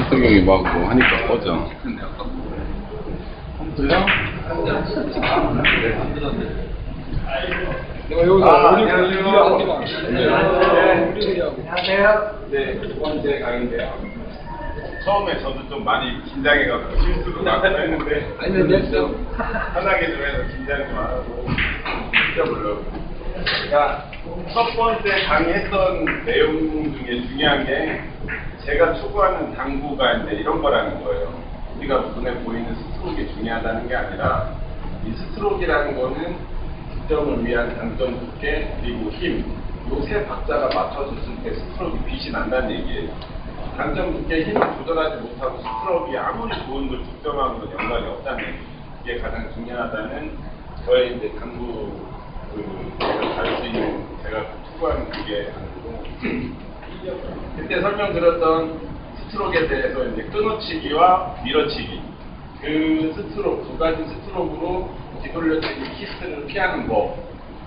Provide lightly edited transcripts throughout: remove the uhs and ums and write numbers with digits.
석영이 막 뭐 하니까 꺼져. 그래요? 안녕하세요. 네, 두 번째 강의인데요. 처음에 저도 좀 많이 긴장해갖고 실수도 많고 했는데 좀 편하게 좀 해서 긴장 좀 안 하고 시켜보려고. 그러니까 첫 번째 강의했던 내용 중에 중요한 게 제가 추구하는 당부가 이제 이런 거라는 거예요. 우리가 눈에 보이는 스트로크가 중요하다는 게 아니라 이 스트로크라는 거는 득점을 위한 강점 두께 그리고 힘, 요 세 박자가 맞춰졌을 때 스트로크 빛이 난다는 얘기예요. 강점 두께 힘을 조절하지 못하고 스트로크가 아무리 좋은 걸 득점하고는 연관이 없다는 얘기예요. 그게 가장 중요하다는 저의 이제 당부 갈 수 있는 제가 추구하는 그게 당부고 그때 설명드렸던 스트로크에 대해서 이제 끊어치기와 밀어치기 그 스트로크 두 가지 스트로크로 뒤돌려치기 키스를 피하는 법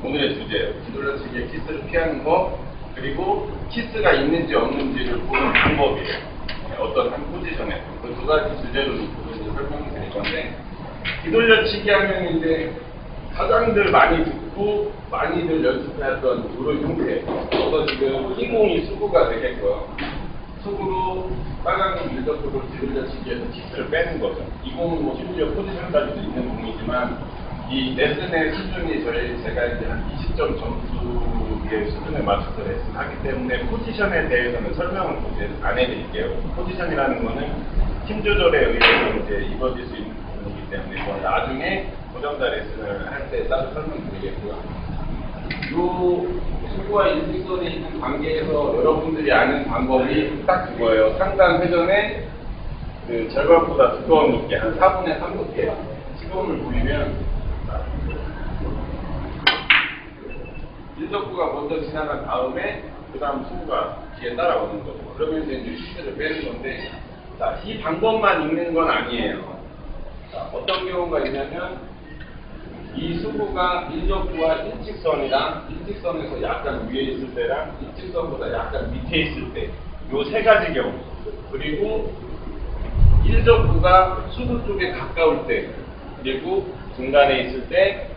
오늘의 주제예요. 뒤돌려치기의 키스를 피하는 법 그리고 키스가 있는지 없는지를 보는 방법이에요. 어떤 한 포지션에 그 두 가지 주제로 이제 설명을 드릴 건데 뒤돌려치기 하면 이제 가장들 많이 듣고 많이들 연습했던 그런 형태. 그래서 지금 흰공이 수구가 되겠고요. 수구로 빨간공 밀접구를 뒤돌려치기해서 키스를 빼는 거죠. 이 공은 뭐 심지어 포지션까지도 있는 공이지만 이 레슨의 수준이 제가 이제 한 20점 점수의 수준에 맞춰서 레슨하기 때문에 포지션에 대해서는 설명을 이제 안 해드릴게요. 포지션이라는 거는 팀 조절에 의해서 이제 이루어질 수 있는 부분이기 때문에 그건 나중에 고정자 레슨을 할 때 따로 설명드리겠고요. 요 수구와 일직선에 있는 관계에서 여러분들이 아는 방법이 딱 그거예요. 상단 회전에 그 절반보다 두꺼운 두께, 한 4분의 3 두께 시범을 보이면 일적구가 먼저 지나간 다음에 그 다음 수구가 뒤에 따라오는 거죠. 그러면서 이제 키스를 빼는 건데 자, 이 방법만 읽는 건 아니에요. 자, 어떤 경우가 있냐면 이 수구가 일적구와 일직선이랑 일직선에서 약간 위에 있을 때랑 일직선보다 약간 밑에 있을 때 요 세 가지 경우 그리고 일적구가 수구 쪽에 가까울 때 그리고 중간에 있을 때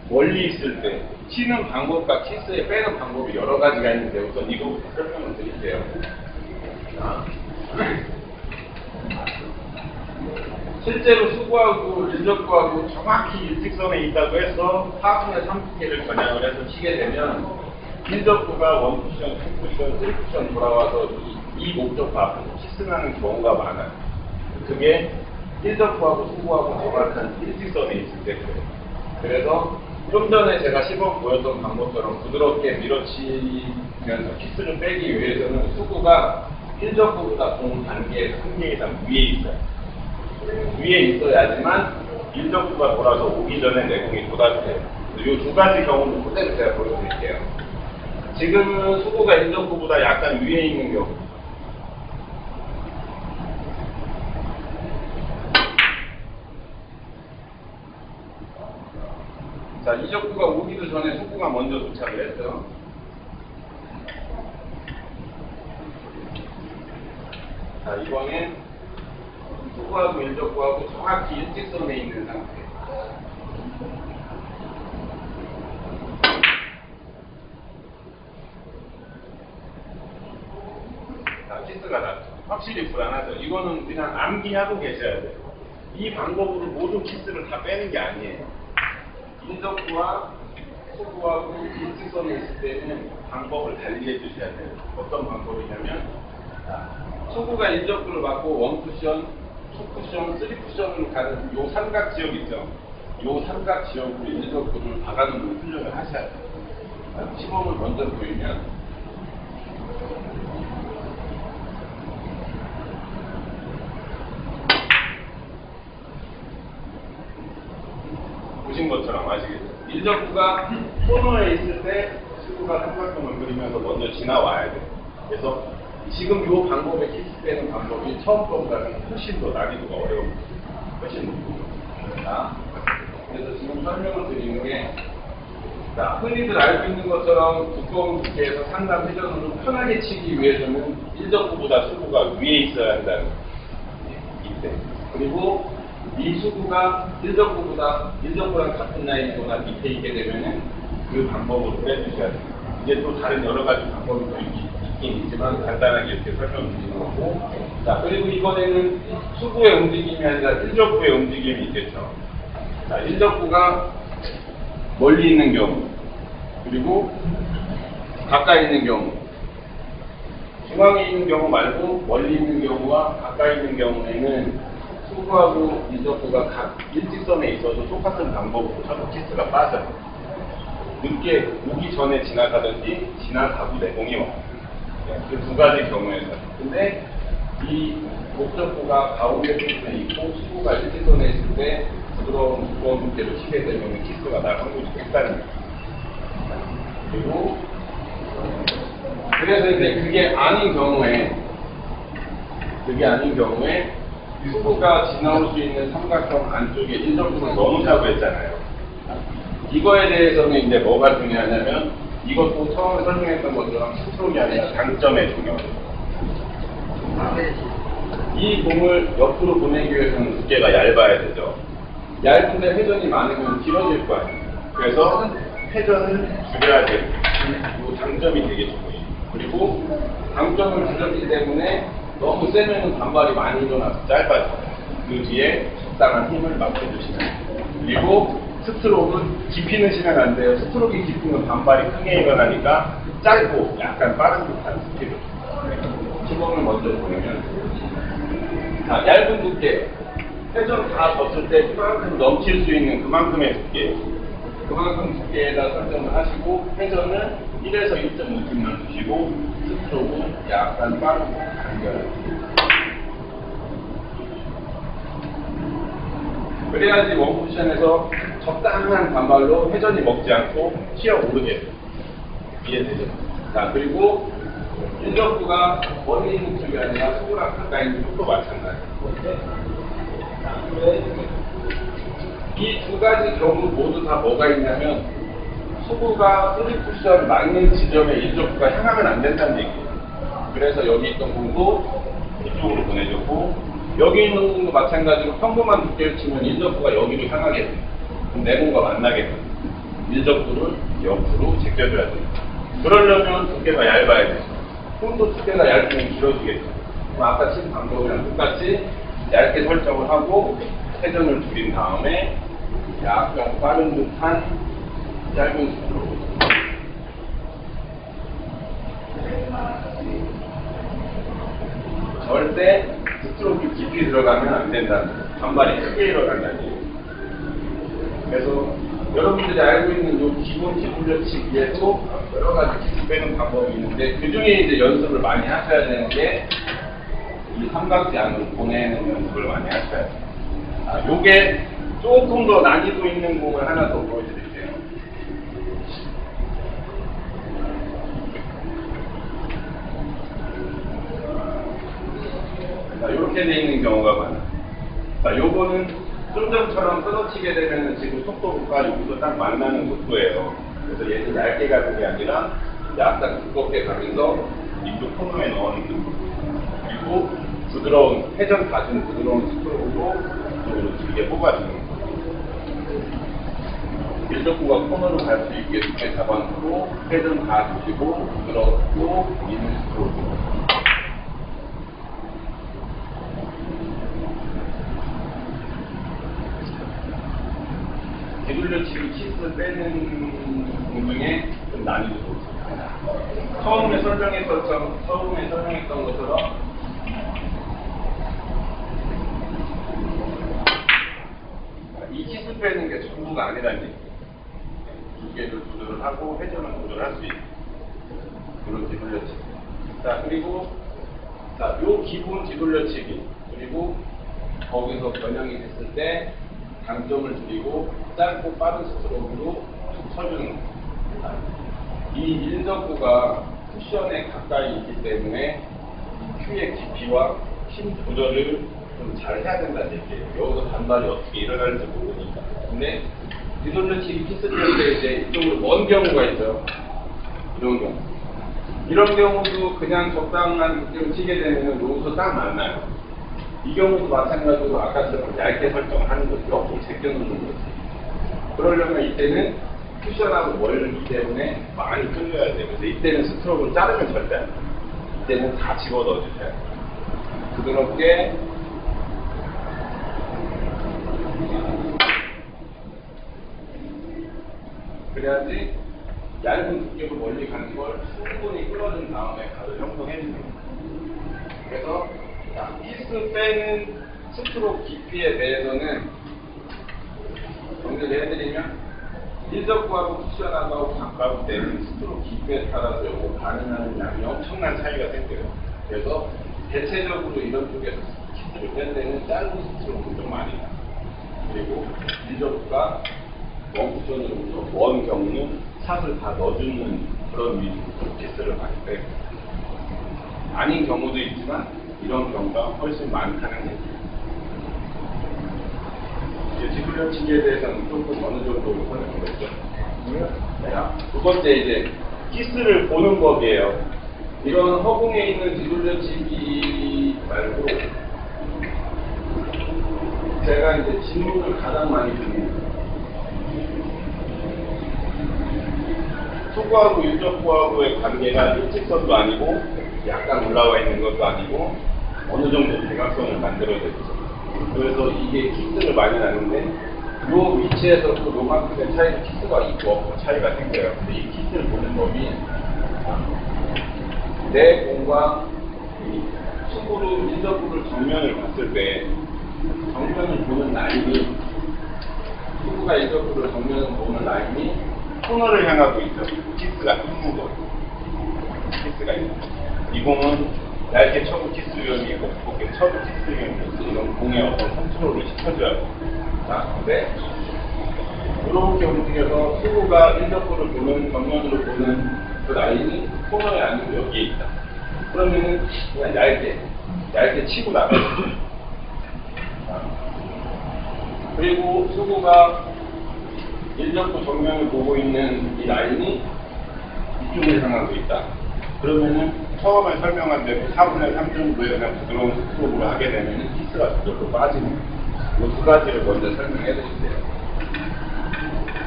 멀리 있을 때 치는 방법과 키스에 빼는 방법이 여러 가지가 있는데 우선 이거부터 설명을 드릴게요. 자. 실제로 수구하고 일적구하고 정확히 일직선에 있다고 해서 4분의 3두께를 겨냥을 해서 치게 되면 일적구가 원쿠션, 투쿠션, 쓰리쿠션 돌아와서 이 목적과 앞에서 키스나는 경우가 많아요. 그게 일적구하고 수구하고 정확한 일직선에 있을 때 그래요. 그래서 좀 전에 제가 시범 보였던 방법처럼 부드럽게 밀어치면서 키스를 빼기 위해서는 수구가 일적구보다 공 단계, 한 개 이상 위에 있어요. 위에 있어야지만 일적구가 돌아서 오기 전에 내공이 도달돼요. 이 두 가지 경우는 그대로 제가 보여드릴게요. 지금은 수구가 일적구보다 약간 위에 있는 경우. 자, 일적구가 오기도 전에 수구가 먼저 도착을 했죠. 자, 이번엔 수구하고 일적구하고 정확히 일직선에 있는 상태. 자, 키스가 났죠. 확실히 불안하죠. 이거는 그냥 암기하고 계셔야 돼요. 이 방법으로 모든 키스를 다 빼는 게 아니에요. 일적구와 수구하고 일직선에 있을 때는 방법을 달리 해주셔야 돼요. 어떤 방법이냐면 수구가 일적구를 맞고 원쿠션, 투쿠션, 쓰리쿠션으로 가는 요 삼각 지역 있죠? 요 삼각 지역으로 일적구를 박아놓는 훈련을 하셔야 돼요. 시범을 먼저 보이면 보신 것처럼 아시겠죠? 일적구가 코너에 있을 때 수구가 삼각형을 그리면서 먼저 지나와야 돼요. 그래서 지금 이 방법의 키스 빼는 방법이 처음 거보다는 훨씬 더 난이도가 어려웁니다. 훨씬 높습니다. 그래서 지금 설명을 드리는 게 자, 흔히들 알고 있는 것처럼 두꺼운 두께에서 상단 회전으로 편하게 치기 위해서는 일적구보다 수구가 위에 있어야 한다는 이때. 그리고 이 수구가 일적구랑 같은 라인이거나 밑에 있게 되면은 그 방법으로 빼주셔야 돼요. 이제 또 다른 여러 가지 방법이 또 있긴 있지만 간단하게 이렇게 설명드리는 거고. 자, 그리고 이번에는 수구의 움직임이 아니라 일적구의 움직임이 있겠죠. 자, 일적구가 멀리 있는 경우, 그리고 가까이 있는 경우, 중앙에 있는 경우 말고 멀리 있는 경우와 가까이 있는 경우에는 수구하고 일적구가 각 일직선에 있어도 똑같은 방법으로 셔틀 키스가 빠져요. 늦게 오기 전에 지나가든지 지나가고 내공이 와요. 그 두 가지 경우에서. 근데 이 목적구가 가운데 부분에 있고 수구가 일직선에 있을 때 부드러운 무거운 무게를 치게 되면 키스가 날 확률이 있다는 거예요. 그리고 그래서 이제 그게 아닌 경우에 수구가 지나올 수 있는 삼각형 안쪽에 일적구를 넣으자고 했잖아요. 이거에 대해서는 이제 뭐가 중요하냐면 이것도 처음에 설명했던 것처럼 스트로크가 아니라 장점에 중요해요. 이 공을 옆으로 보내기 위해서는 두께가 얇아야 되죠. 얇은데 회전이 많으면 길어질 거 아니에요. 그래서 회전을 줄여야 돼요. 이 장점이 되게 중요해요. 그리고 장점을 줄였기 때문에 너무 세면 반발이 많이 일어나서 짧아져요. 그 뒤에 적당한 힘을 맞춰주시면 돼요. 그리고 스트로크는 깊이 넣으시면 안 돼요. 스트로크가 깊으면 반발이 크게 일어나니까 짧고 약간 빠른 듯한 스피드. 시범을 먼저 보면 자, 얇은 두께 회전 다 졌을 때 그만큼 넘칠 수 있는 그만큼의 두께, 그만큼 두께에다 설정을 하시고 회전을 1에서 1.5쯤만 주시고 스트로크는 약간 빠르고 간결하게. 그래야지 원쿠션에서 적당한 반발로 회전이 먹지 않고 튀어오르게 돼요. 이해되죠? 자, 그리고 일적구가 멀리 있는 쪽이 아니라 수구랑 가까이 있는 쪽도 마찬가지예요. 이 두 가지 경우 모두 다 뭐가 있냐면 수구가 소리 쿠션 막는 지점에 일적구가 향하면 안 된다는 얘기예요. 그래서 여기 있던 공도 이쪽으로 보내줬고 여기 있는 공도 마찬가지로 평범한 두께를 치면 일적구가 여기로 향하게 돼요. 그럼 내공과 만나게 돼요. 일적구를 옆으로 제껴줘야 돼요. 그러려면 두께가 얇아야 돼요. 손도 두께가 얇으면 길어지겠죠. 그럼 아까 친 방법이랑 똑같이 얇게 설정을 하고 회전을 줄인 다음에 약간 빠른 듯한 짧은 스트로크. 절대 스트로크 깊이 들어가면 안 된다는 거예요. 반발이 크게 일어난다는 얘기예요. 그래서 여러분들이 알고 있는 이 기본 기술력치기에도 여러 가지 기술 빼는 방법이 있는데 그 중에 이제 연습을 많이 하셔야 되는 게 이 삼각지 안으로 보내는 연습을 많이 하셔야 돼요. 요게 조금 더 난이도 있는 공을 하나 더 보여드릴게요. 자, 이렇게 돼 있는 경우가 많아요. 자, 요거는 좀 전처럼 끊어치게 되면 지금 속도가 여기서 딱 만나는 속도예요. 그래서 얘는 얇게 가는 게 아니라 약간 두껍게 가면서 이쪽 코너에 넣는 거. 그리고 부드러운, 회전 가진 부드러운 스트로크로 이쪽으로 길게 뽑아주는 거. 일적구가 코너로 갈 수 있게 이렇게 잡아놓고 회전 다 주시고 부드럽고 미는 스트로크. 뒤돌려치기 키스 빼는 공 중에 좀 난이도가 있습니다. 처음에 설명했던 것처럼 이 키스 빼는 게 전부가 아니라는 얘기예요. 두께를 조절을 하고 회전을 조절할 수 있는 그런 뒤돌려치기. 자, 그리고 요 기본 뒤돌려치기, 그리고 거기서 변형이 됐을 때 장점을 줄이고 짧고 빠른 스트로크로 툭 쳐주는 거예요. 이 일적구가 쿠션에 가까이 있기 때문에 큐의 깊이와 힘 조절을 좀 잘 해야 된다는 얘기예요. 여기서 반발이 어떻게 일어날지 모르니까. 근데 뒤돌려치기 키스 뺄 때 이제 이쪽으로 먼 경우가 있어요. 이런 경우. 이런 경우도 그냥 적당한 두께로 치게 되면 여기서 딱 만나요. 이 경우도 마찬가지로 아까처럼 얇게 설정하는 거지. 옆으로 제껴놓는 거지. 그러려면 이때는 쿠션하고 멀기 때문에 많이 끌려야 돼요. 그래서 이때는 스트로크를 자르면 절대 안 돼. 이때는 다 집어넣어주세요. 부드럽게 그래야지 얇은 두께로 멀리 가는 걸 충분히 끌어준 다음에 가를 형성해줍니다. 그래서 키스 빼는 스트로크 깊이에 대해서는 정리를 해드리면 일적구하고 쿠션하고 가까울 때는 스트로크 깊이에 따라서 요거 반응하는 양이 엄청난 차이가 생겨요. 그래서 대체적으로 이런 쪽에서 키스를 뺄 때는 짧은 스트로크를 좀 많이 나요. 그리고 일적구가 원쿠션으로부터 원 경우는 샷을 다 넣어주는 그런 위주로 키스를 많이 빼고 아닌 경우도 있지만 이런 경우가 훨씬 많다는 얘기예요. 지그려치기에 대해서는 조금 어느 정도 설명했죠. 두 번째 이제 키스를 보는 법이에요. 이런 허공에 있는 지그려치기 말고 제가 이제 질문을 가장 많이 드립니다. 투구하고 일적구하고의 관계가 일직선도 아니고 약간 올라와 있는 것도 아니고 어느 정도 대각선을 만들어야 되죠. 그래서 이게 키스를 많이 나는데 이 위치에서 또 요만큼의 차이도 키스가 있고 없고 차이가 생겨요. 근데 이 키스를 보는 법이 내 공과 투구로 일적구를 정면을 봤을 때 정면을 보는 라인이 투구가 일적구를 정면을 보는 라인이 코너를 향하고 있죠. 키스가 있는 거. 키스가 있는 거. 이 공은 얇게 쳐도 키스 위험이 있고 두껍게 쳐도 키스 위험이 있고 이런 공의 어떤 컨트롤을 시켜줘야 돼. 자, 근데 이렇게 움직여서 투구가 일적구를 보는 정면으로 보는 그 라인이 코너에 아니고 여기에 있다. 그러면은 그냥 얇게 치고 나가요. 그리고 투구가 일적구 정면을 보고 있는 이 라인이 이쪽을 향하고 있다. 그러면은 처음에 설명한 대로 4분의 3 정도의 그냥 부드러운 스트로크를 하게 되면 키스가 저절로 빠지는 이 두 가지를 먼저 설명해 드릴게요.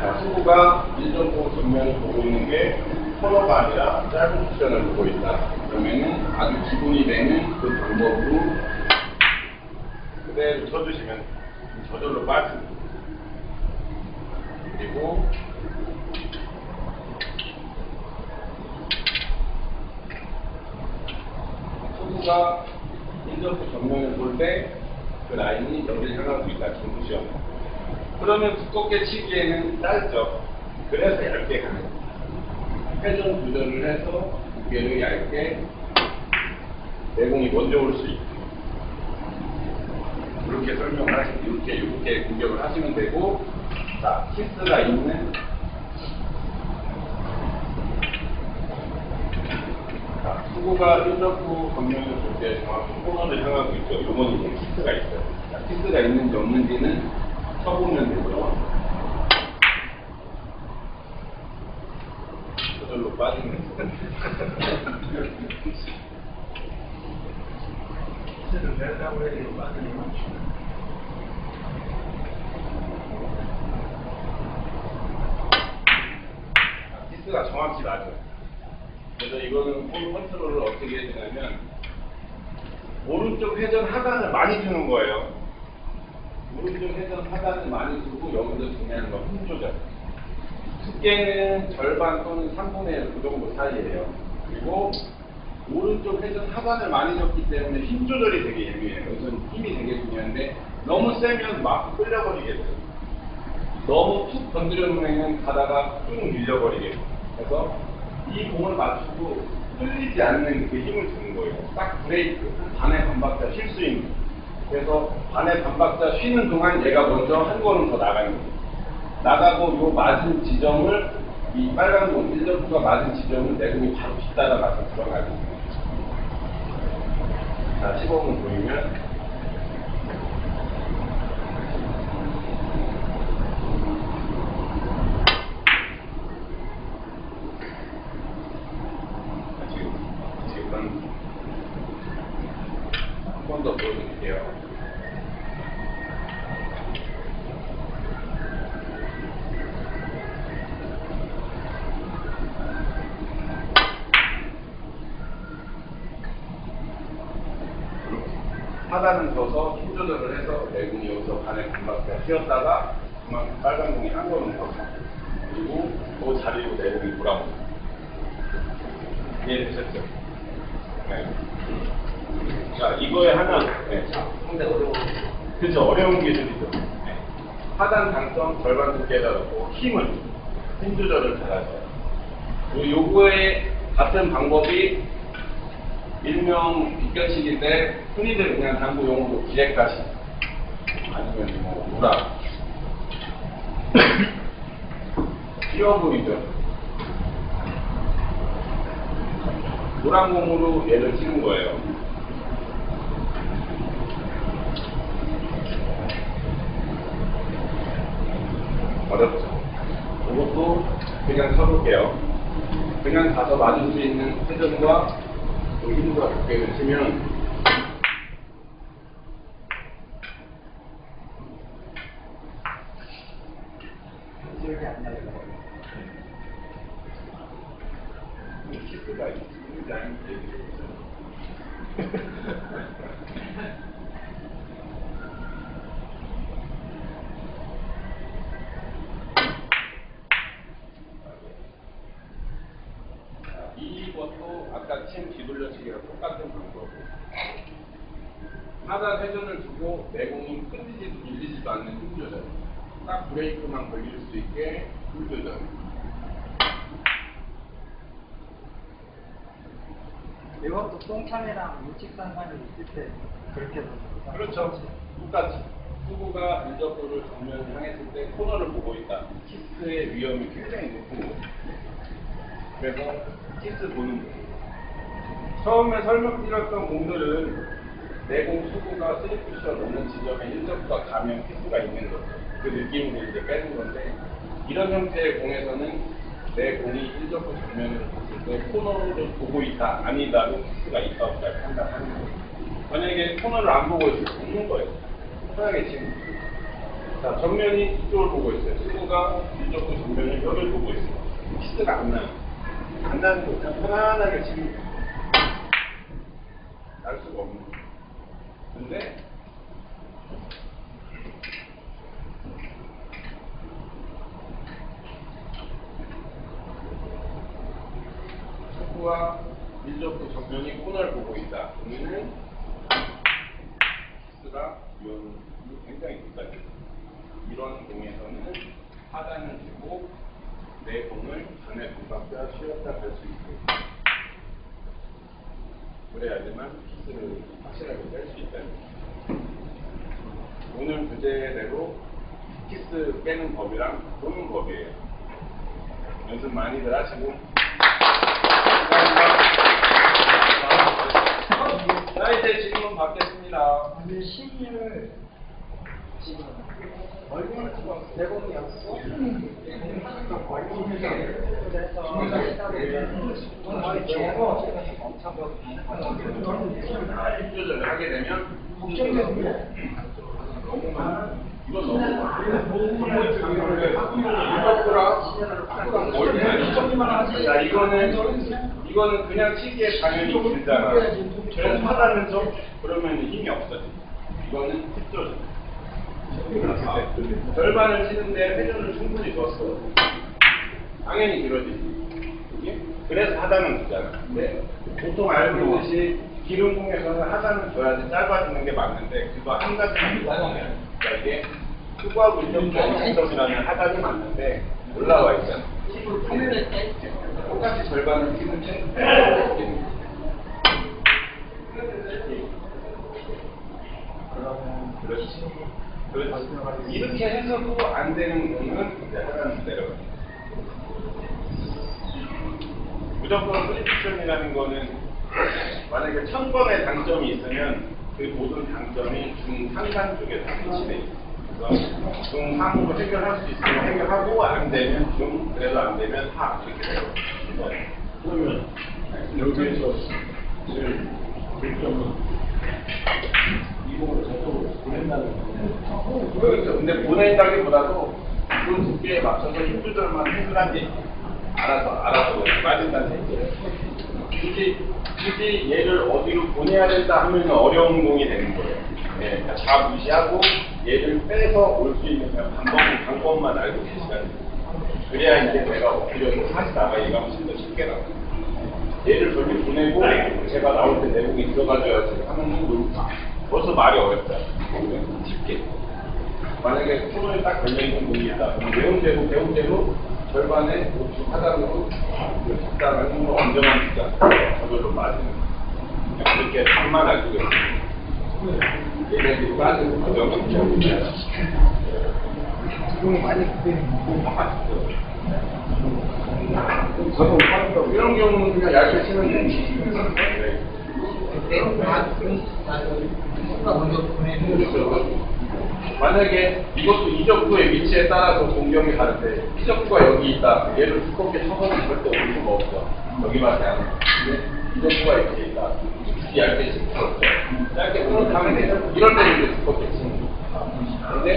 자, 투구가 일적구 정면을 보고 있는 게 코너가 아니라 짧은 쿠션을 보고 있다. 그러면은 아주 기본이 되는 그 방법으로 그대로 쳐주시면 저절로 빠집니다. 그리고 투구가 일적구 정면을 볼 때 그 라인이 여기를 향하고 있다. 중구시험. 그러면 두껍게 치기에는 짧죠. 그래서 얇게 가는 거예요. 회전 조절을 해서 무게를 얇게 내공이 먼저 올 수 있게 이렇게 설명을 하시면 이렇게 공격을 하시면 되고, 자, 키스가 있는 자, 투구가 일적구 정면을 볼 때 정확히 코너를 향하고 있죠. 요건 이제 키스가 있어요. 자, 키스가 있는지 없는지는 쳐보면 되고요. 저절로 빠지는 키스를 내려고 해야 되고 빠지는 거. 키스가 정확히 맞아요. 그래서 이거는 볼 컨트롤을 어떻게 해주냐면 오른쪽 회전 하단을 많이 주는 거예요. 오른쪽 회전 하단을 많이 주고 여기서 중요한 건 힘 조절. 두께는 절반 또는 3분의 1 그 정도 사이예요. 그리고 오른쪽 회전 하단을 많이 줬기 때문에 힘 조절이 되게 예민해요. 이건 힘이 되게 중요한데 너무 세면 막 끌려버리겠죠. 너무 툭 건드려놓으면 가다가 쭉 밀려버리겠죠. 그래서 이 공을 맞추고 끌리지 않는 그 힘을 주는 거예요. 딱 브레이크, 반의 반박자 쉴 수 있는. 그래서 반의 반박자 쉬는 동안 얘가 먼저 한 걸음 더 나가는 거예요. 나가고 요 맞은 지점을 이 빨간 공, 일적구가 맞은 지점을 내공이 바로 뒤따라가서 들어가고 있습니다. 자, 시범을 보이면 한 번 더 보여드릴게요. 하단은 져서 힘 조절을 해서 내공이 여기서 반에 금박대가 휘었다가 그만큼 빨간 공이 한거는 거죠. 그리고 그 자리로 내공이 돌아오고. 이해되셨죠? 네. 자, 이거에 하나, 네. 근데 어려워. 그쵸, 어려운 기술이죠. 네. 하단 단점 절반 두께에다 놓고 힘 조절을 잘하죠. 요거에 같은 방법이 일명 빗겨치기인데 흔히들 그냥 당구 용어로 기획가시 아니면 뭐 무라 쉬워 보이죠? 노란 공으로 얘를 치는 거예요. 어렵죠? 이것도 그냥 쳐볼게요. 그냥 가서 맞을 수 있는 회전과 힘과 두께를 치면 기억이 안 나요. 키스가 있는지 아닌지 얘기해보세요. 이것도 아까 친 뒤돌려치기랑 똑같은 방법. 하단 회전을 주고 내공이 끊이지도 밀리지도 않는 힘 조절. 딱 브레이크만 걸릴 수 있게 힘 조절. 이것도 똥참이랑 일직상관이 있을 때 그렇게 그렇죠. 똑같이. 후구가 인접도를 정면을 향했을 때 코너를 보고 있다. 키스의 위험이 굉장히 높고. 그래서 키스 보는 거. 처음에 설명드렸던 공들은 내공 수구가 3쿠션 오는 지점에 인접도가 가면 키스가 있는 거죠. 그 느낌으로 이제 빼는 건데, 이런 형태의 공에서는 내 공이 인접도 정면으로 봤을 때 코너를 보고 있다, 아니다로 키스가 있다, 없다 판단하는 거예요. 만약에 코너를 안 보고 있으면 없는 거예요. 편하게 치면. 자, 정면이 이쪽을 보고 있어요. 수구가 인접도 정면을 여기를 보고 있어요. 키스가 안 나요. 안 나는 거 그냥 편안하게 치면 날 수가 없는 거예요. 근데 축구와 밀접도 정면이 코너를 보고 있다. 그러면은 키스가 위험이 굉장히 높아요. 이런 공에서는 하단을 주고 내 공을 반에 동박자 쉬었다 갈 수 있고, 그래야지만 키스를 확실하게 뺄 수 있다는 거죠. 오늘 주제대로 키스 빼는 법이랑 보는 법이에요. 연습 많이들 하시고. 감사합니다. 자, 이제 질문 받겠습니다. 근데 심리를 지금 얼굴을 내공이 없어. 조절을 하게 되면 이건 너무 자, 이거는 그냥 치기에 당연히 길잖아. 그래서 하다는 점 그러면 힘이 없어져. 이거는 팁 조절. 절반을 치는데 회전을 충분히 줬어. 당연히 길어지지. 그래서 하단은 주잖아. 근데 보통 알고 있듯이 기름공에서는 하단은 줘야지 짧아지는 게 맞는데, 그거 한 가지만 이상해요. 그러니까 이게 투구하고 인정점이라는 하단이 맞는데 올라와 있잖아. 똑같이 절반을 치는 채 그렇지. 이렇게 해서도 안 되는 거는 이제 하단은 내려가. 무조건 프리쿠션이라는 거는 만약에 1000번의 당점이 있으면 그 모든 당점이 중상단 쪽에 다 배치돼 있어요. 그래서 중상으로 해결할 수 있으면 해결하고, 안 되면 중, 그래도 안 되면 하, 이렇게 돼요. 그러면 여기에서 일점은 이공을 저쪽으로 보낸다는 거예요. 그렇죠. 근데 보낸다기보다도 그 두께에 맞춰서 힘 조절만 해주란 얘기. 알아서 빠진다는 얘기예요. 굳이 굳이 얘를 어디로 보내야 된다 하면 어려운 공이 되는 거예요. 예, 다 무시하고 얘를 빼서 올 수 있는 그냥 방법만 알고 계시면 돼요. 그래야 이제 내가 엎드려서 다시 나가 얘가 훨씬 더 쉽게 나와요. 얘를 저기 보내고 제가 나올 때 내복이 들어가줘야지 하는 건 벌써 말이 어렵다. 쉽게. 만약에 손을 딱 걸려있는 분이 있다. 그럼 배운 대로 절반에 하단으로 적당한 힘으로 안정한 시간 저절로 빠지는 거예요. 그렇게 답만 알고 계세요. 얘네들이 빠지는 과정은 기억입니다. 지금은 많이 저도 이런 경우는 그냥 얇게 치면 돼. 만약에 이것도 이적구의 위치에 따라서 공경이 다른데 이적구가 여기 있다. 얘를 두껍게 쳐서는 절대 올 수가 없어. 여기밖에 안 해. 근데 이적구가 이렇게 있다. 얇게 칠 수 없죠. 짧게 끊어가면 돼요. 이럴 때는 이제 두껍게 치는 거예요. 근데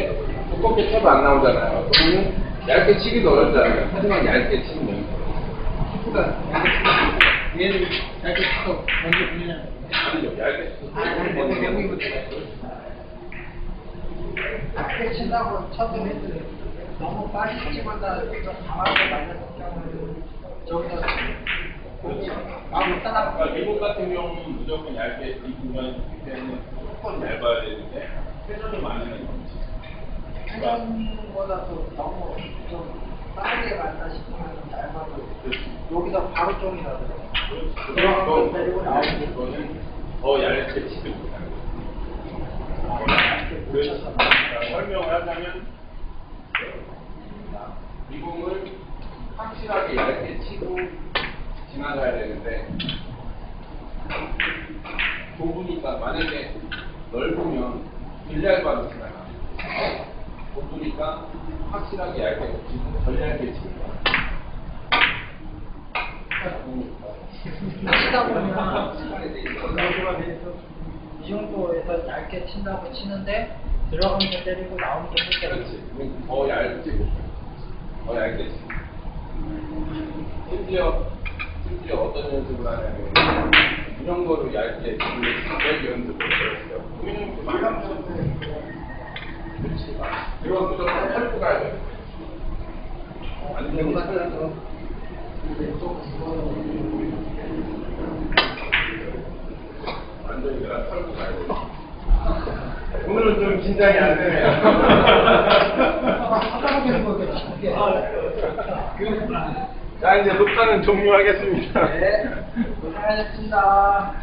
두껍게 쳐도 안 나오잖아요. 그러면 얇게 치기도 어렵잖아요. 하지만 얇게 치면 돼요. 얘를 얇게 쳐서 먼저 보내냐? 아니죠. 얇게 쳐서. 얇게 친다고 쳐도 너무 빨리 치거나 강하게 맞는 경우는 저기다 마음을 따라. 그러니까 미국 같은 경우는 무조건 얇게 이 공간이 좋기 때문에 무조건 얇아야 되는데 회전이 많으면 회전보다도 너무 좀 빠르게 간다 싶으면 얇아도 여기서 바로 종이 나더라고요. 그런 거 데리고 나오는 거는 더 얇게 치지 못하는 거예요. 설명을 하자면 이 공을 확실하게 얇게 치고 지나가야 되는데 좁으니까 만약에 넓으면 덜 얇아도 지나가. 좁으니까 확실하게 얇게 치고 덜 얇게 치는 거야. 치다 보면 이 정도에서 얇게 친다고 치는데 들어가면 때리고 나오면 때리고. 그렇지. 더 얇게 못. 더 얇게 치. 심지어 어떤 연습을 하냐면 이 정도로 얇게 치는 연습을 했어요. 우리는 많이 하면 그렇지. 이건 무조건 털고 가야 돼. 안 되고 나서 완전히 내가 털고 가야 돼. 오늘은 좀 긴장이 안 되네요. 자, 이제 녹화는 종료하겠습니다. 네, 고생하셨습니다.